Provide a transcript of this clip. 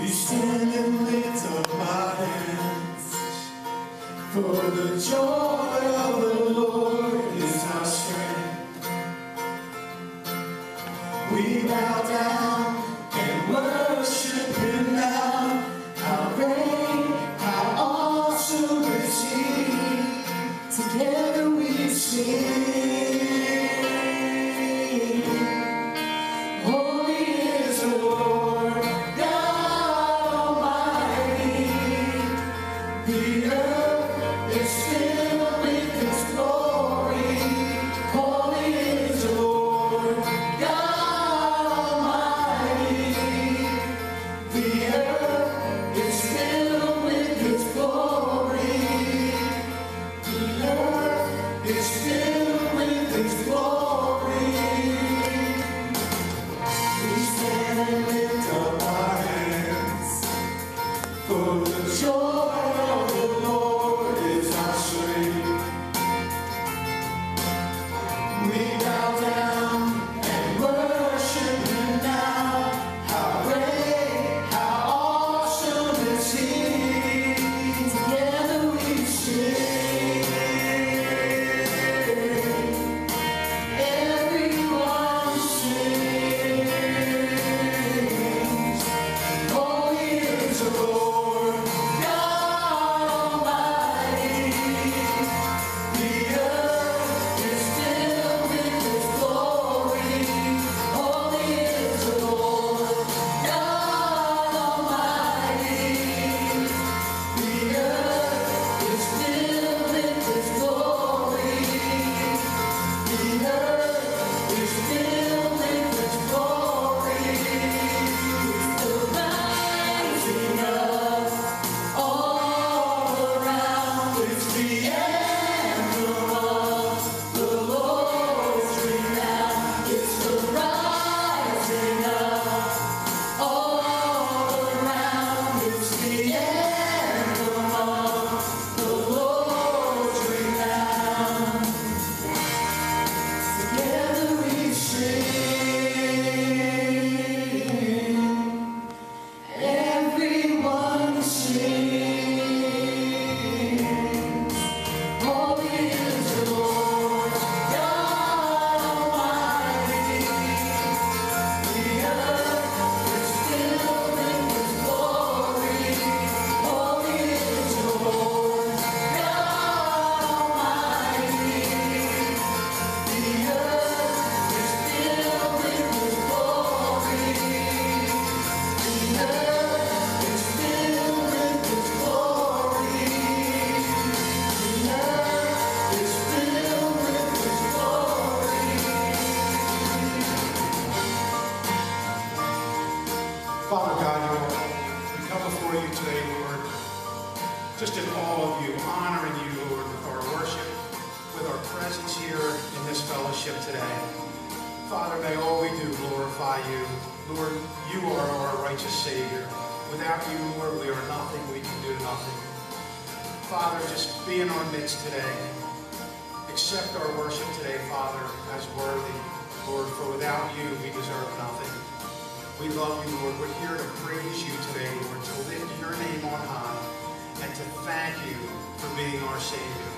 We stand and lift up our hands, for the joy of the Lord is our strength. We bow down and worship Him now. How great, how awesome is He. Together we sing. Holy is the Lord, God Almighty. The earth is filled with His glory. Holy is the Lord, God Almighty. The earth is filled with His glory. The earth is filled with His glory. We stand and lift up our hands, for the joy of the Lord is our strength. We bow down and worship Him now. How great, how awesome is He. Together we sing. Everyone sings. Holy is the Lord, God Almighty. The earth is filled with His glory. Holy is the Lord, God Almighty. The earth is filled with His glory. The earth is filled with His glory. It's the rising up all around. It's the anthem of the Lord's renown. It's the rising up all around. It's the anthem of the Lord's renown. Together we sing. Everyone sings. Holy is the Lord, God Almighty. The earth is filled with His glory. Holy is the Lord, God Almighty. The earth is filled with His glory. The earth is filled with His glory. The earth is filled with His glory. Father God, Lord, we come before you today, Lord, just in all of you, honoring you, Lord, with our worship, with our presence here in this fellowship today. Father, may all we do glorify you. Lord, you are our righteous Savior. Without you, Lord, we are nothing. We can do nothing. Father, just be in our midst today. Accept our worship today, Father, as worthy. Lord, for without you, we deserve nothing. We love you, Lord. We're here to praise you today, Lord, to lift your name on high and to thank you for being our Savior.